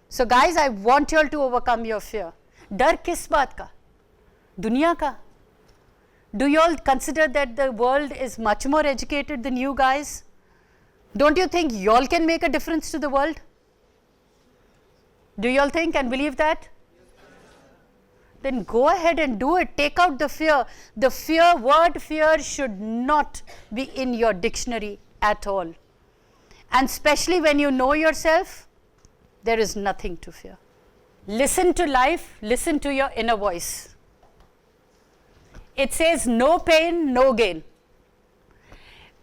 So guys, I want you all to overcome your fear. डर किस बात का? दुनिया का. Do you all consider that the world is much more educated than you guys? Don't you think you all can make a difference to the world? Do you all think and believe that? Then go ahead and do it. Take out the fear. The word fear should not be in your dictionary at all. And especially when you know yourself, there is nothing to fear. Listen to life, listen to your inner voice. It says no pain, no gain.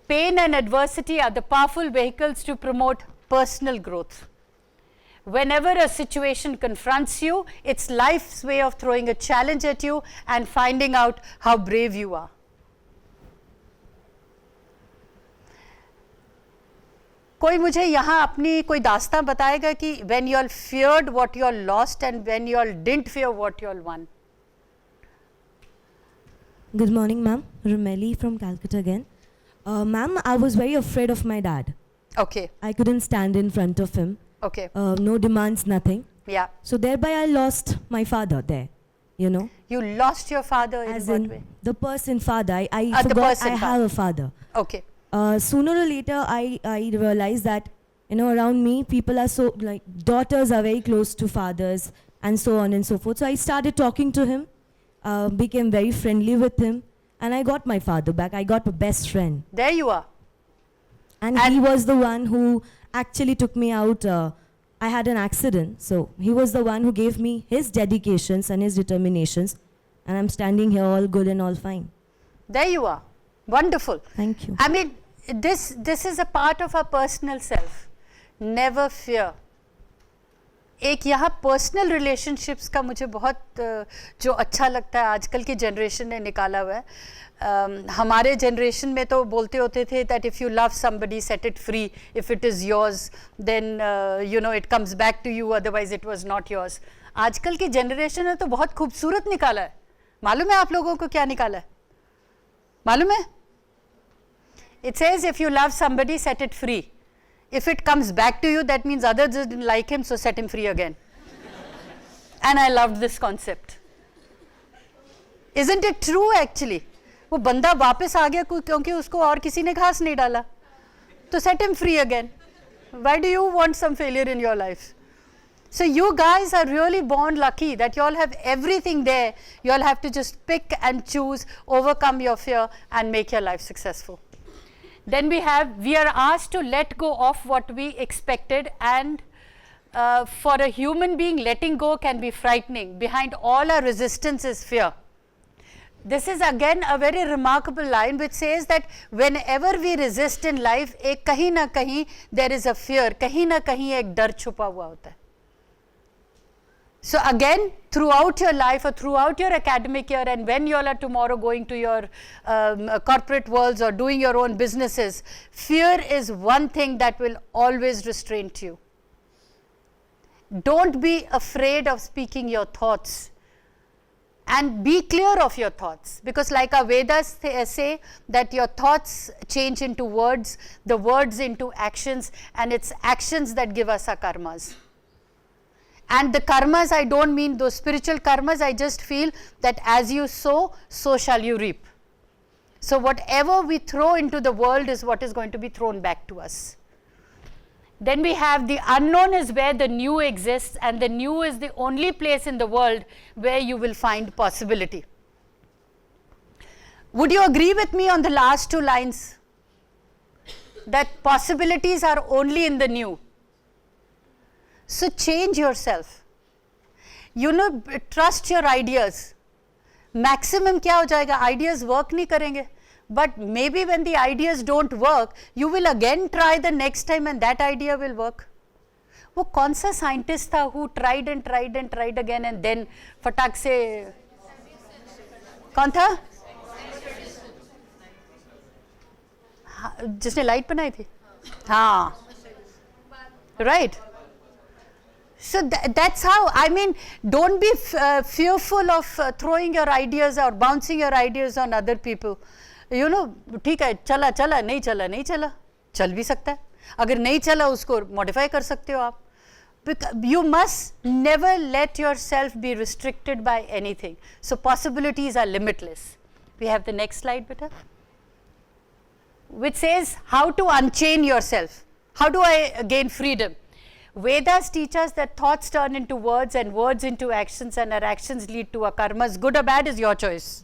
Pain and adversity are the powerful vehicles to promote personal growth. Whenever a situation confronts you, it's life's way of throwing a challenge at you and finding out how brave you are. कोई मुझे यहाँ अपनी कोई दास्तां बताएगा कि when you all feared what you all lost and when you all didn't fear what you all won. Good morning, ma'am. Rumeli from Calcutta again. Ma'am, I was very afraid of my dad. Okay. I couldn't stand in front of him. Okay. No demands, nothing. Yeah. So thereby I lost my father there, you know. You lost your father in As what in way? the person father. I The forgot person I have a father. Okay. Sooner or later, I realized that, you know, around me, people are so, like, daughters are very close to fathers and so on and so forth. So I started talking to him, became very friendly with him, and I got my father back. I got a best friend. There you are. And he was the one who actually took me out. I had an accident, so he was the one who gave me his dedications and his determinations, and I'm standing here all good and all fine. There you are. Wonderful. Thank you. I mean, this is a part of our personal self. Never fear. एक यहाँ personal relationships का मुझे बहुत जो अच्छा लगता है आजकल की जनरेशन ने निकाला हुआ है. हमारे जनरेशन में तो बोलते होते थे that if you love somebody set it free, if it is yours then you know it comes back to you, otherwise it was not yours. आजकल की जनरेशन ने तो बहुत खूबसूरत निकाला है. मालूम है आप लोगों को क्या निकाला है? मालूम है? It says if you love somebody, set it free. If it comes back to you, that means others didn't like him, so set him free again. And I loved this concept. Isn't it true actually? वो बंदा वापस आ गया क्योंकि उसको और किसी ने घास नहीं डाला, तो set him free again. Why do you want some failure in your life? So you guys are really born lucky that you all have everything there. You all have to just pick and choose, overcome your fear and make your life successful. Then we are asked to let go of what we expected, and for a human being, letting go can be frightening. Behind all our resistance is fear. This is again a very remarkable line which says that whenever we resist in life, एक कहीं ना कहीं there is a fear, कहीं ना कहीं एक डर छुपा हुआ होता है. So again, throughout your life or throughout your academic year, and when you all are tomorrow going to your corporate worlds or doing your own businesses, fear is one thing that will always restrain you. Don't be afraid of speaking your thoughts, and be clear of your thoughts, because like our Vedas say that your thoughts change into words, the words into actions, and it's actions that give us our karmas. And the karmas, I don't mean those spiritual karmas, I just feel that as you sow, so shall you reap. So whatever we throw into the world is what is going to be thrown back to us. Then we have the unknown is where the new exists, and the new is the only place in the world where you will find possibility. Would you agree with me on the last two lines? That possibilities are only in the new. So change yourself. You know, trust your ideas. Maximum क्या हो जाएगा? Ideas work नहीं करेंगे. But maybe when the ideas don't work, you will again try the next time and that idea will work. वो कौन सा scientist था who tried and tried and tried again and then फटाक से कौन था? जिसने लाइट बनाई थी? हाँ. Right. So that's how, I mean, don't be fearful of throwing your ideas or bouncing your ideas on other people. You know, ठीक है, चला चला, नहीं चला नहीं चला, चल भी सकता है. अगर नहीं चला उसको modify कर सकते हो आप. You must never let yourself be restricted by anything. So possibilities are limitless. We have the next slide, beta, which says how to unchain yourself. How do I gain freedom? Vedas teach us that thoughts turn into words and words into actions, and our actions lead to our karmas. Good or bad is your choice.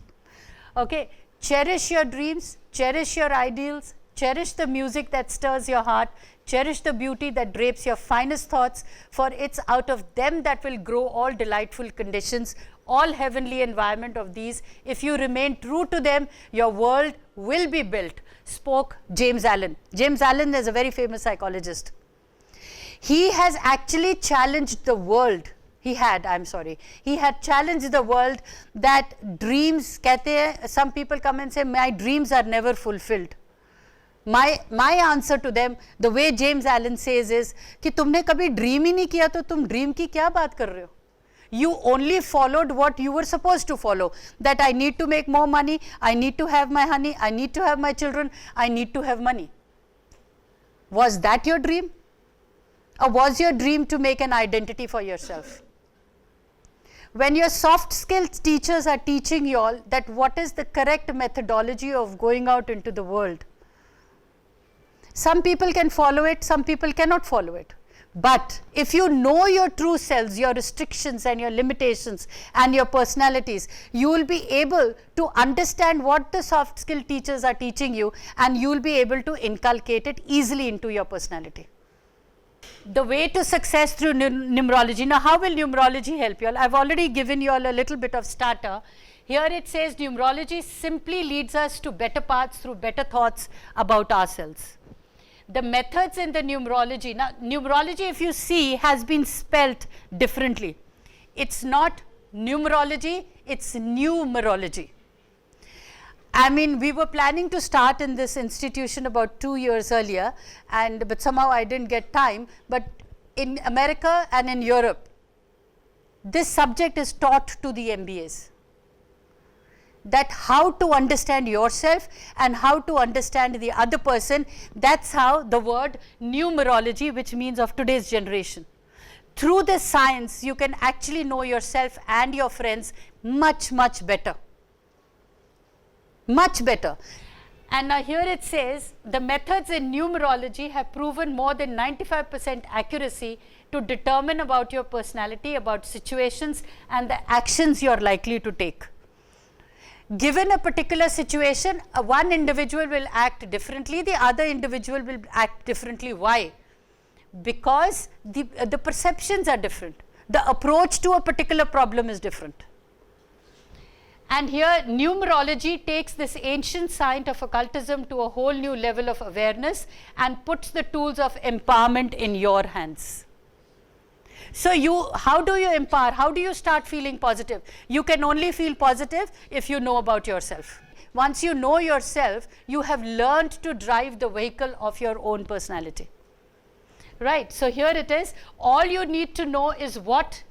Okay, cherish your dreams, cherish your ideals, cherish the music that stirs your heart, cherish the beauty that drapes your finest thoughts, for it's out of them that will grow all delightful conditions, all heavenly environment of these. If you remain true to them, your world will be built, spoke James Allen. James Allen is a very famous psychologist. He has actually challenged the world. He had challenged the world that dreams, some people come and say, my dreams are never fulfilled. My answer to them, the way James Allen says, is कि तुमने कभी dream ही नहीं किया तो तुम dream की क्या बात कर रहे हो? You only followed what you were supposed to follow, that I need to make more money, I need to have my honey, I need to have my children, I need to have money. Was that your dream? Or was your dream to make an identity for yourself? When your soft skills teachers are teaching you all that what is the correct methodology of going out into the world, some people can follow it, some people cannot follow it. But if you know your true selves, your restrictions and your limitations and your personalities, you will be able to understand what the soft skill teachers are teaching you, and you will be able to inculcate it easily into your personality. The way to success through numerology. Now, how will numerology help you all? I've already given you all a little bit of starter. Here it says numerology simply leads us to better paths through better thoughts about ourselves. The methods in the numerology, now numerology, if you see, has been spelt differently. It's not numerology, it's numerology. I mean, we were planning to start in this institution about 2 years earlier, but somehow I didn't get time. But in America and in Europe, this subject is taught to the MBAs. That how to understand yourself and how to understand the other person. That's how the word numerology, which means of today's generation. Through this science, you can actually know yourself and your friends much, much better. Much better. And now here it says, the methods in numerology have proven more than 95% accuracy to determine about your personality, about situations, and the actions you are likely to take. Given a particular situation, one individual will act differently, the other individual will act differently. Why? Because the perceptions are different. The approach to a particular problem is different. And here numerology takes this ancient science of occultism to a whole new level of awareness and puts the tools of empowerment in your hands. So how do you empower? How do you start feeling positive? You can only feel positive if you know about yourself. Once you know yourself, you have learned to drive the vehicle of your own personality. Right, so here it is. All you need to know is what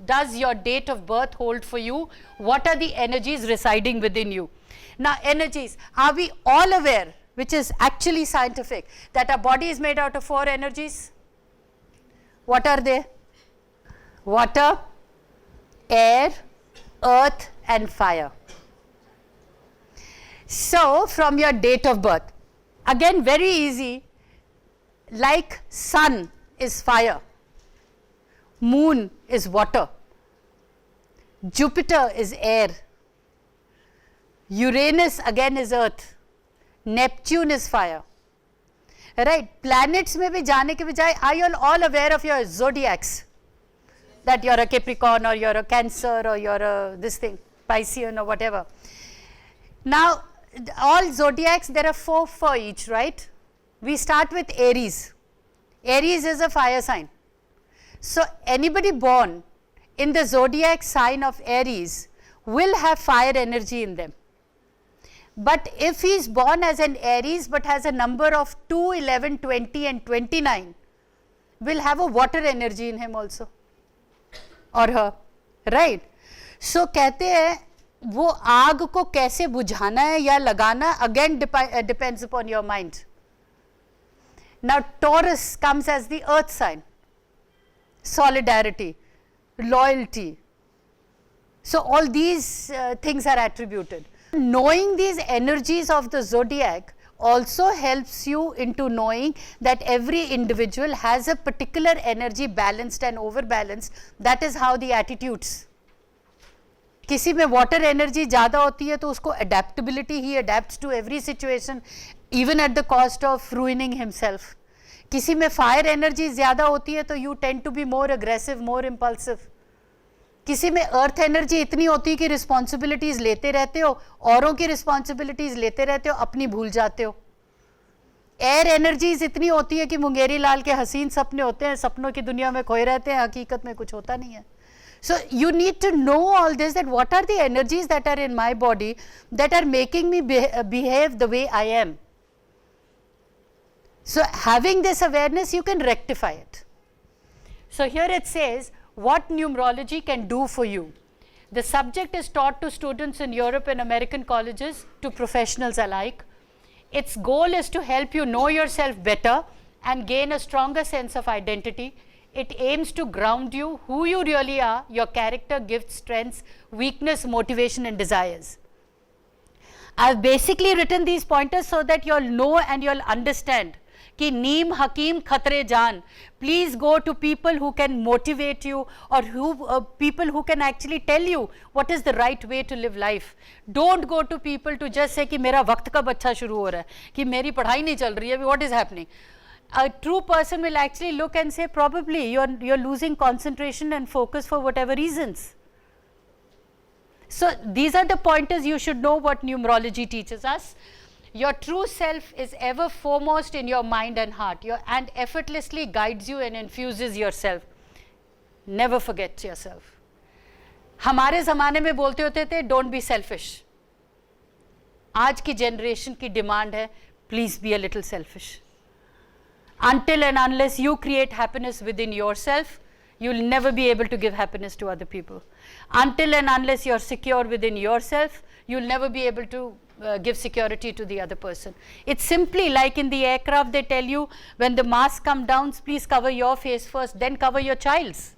does your date of birth hold for you? What are the energies residing within you? Now, energies, are we all aware, which is actually scientific, that our body is made out of 4 energies? What are they? Water, air, earth, and fire. So, from your date of birth, again very easy, like sun is fire, moon is water, Jupiter is air, Uranus again is earth, Neptune is fire. Right, planets में भी जाने के बजाय, are you all aware of your zodiacs? That you're a Capricorn or you're a Cancer or you're a this thing, Piscean or whatever. Now, all zodiacs, there are 4 for each, right? We start with Aries. Aries is a fire sign. So, anybody born in the zodiac sign of Aries will have fire energy in them. But if he is born as an Aries but has a number of 2, 11, 20 and 29, will have a water energy in him also or her, right? So कहते हैं वो आग को कैसे बुझाना है या लगाना, again depends upon your mind. Now Taurus comes as the earth sign. solidarity, loyalty. So all these things are attributed. Knowing these energies of the zodiac also helps you into knowing that every individual has a particular energy, balanced and overbalanced. That is how the attitudes. किसी में water energy ज़्यादा होती है तो उसको adaptability, he adapts to every situation even at the cost of ruining himself. किसी में fire energy ज़्यादा होती है तो you tend to be more aggressive, more impulsive. किसी में अर्थ एनर्जी इतनी होती है कि रिस्पॉन्सिबिलिटीज लेते रहते हो, औरों की रिस्पॉन्सिबिलिटीज लेते रहते हो, अपनी भूल जाते हो. एयर एनर्जीज इतनी होती है कि मुंगेरी लाल के हसीन सपने होते हैं, सपनों की दुनिया में खोए रहते हैं, हकीकत में कुछ होता नहीं है. So you need to know all this, that what are the energies that are in my body that are making me behave the way I am. So having this awareness you can rectify it. So here it says what numerology can do for you. The subject is taught to students in Europe and American colleges, to professionals alike. Its goal is to help you know yourself better and gain a stronger sense of identity. It aims to ground you who you really are, your character, gifts, strengths, weakness, motivation and desires. I've basically written these pointers so that you'll know and you'll understand कि नीम हकीम खतरे जान. Please go to people who can motivate you, or people who can actually tell you what is the right way to live life. Don't go to people to just say कि मेरा वक्त कब अच्छा शुरू हो रहा है, कि मेरी पढ़ाई नहीं चल रही है, what is happening. A true person will actually look and say probably you're losing concentration and focus for whatever reasons. So these are the pointers you should know what numerology teaches us. Your true self is ever foremost in your mind and heart, and effortlessly guides you and infuses yourself. Never forget yourself. हमारे ज़माने में बोलते होते थे don't be selfish. आज की generation की demand है please be a little selfish. Until and unless you create happiness within yourself, you'll never be able to give happiness to other people. Until and unless you're secure within yourself, you'll never be able to give security to the other person. It's simply like in the aircraft, they tell you when the masks come down, please cover your face first, then cover your child's.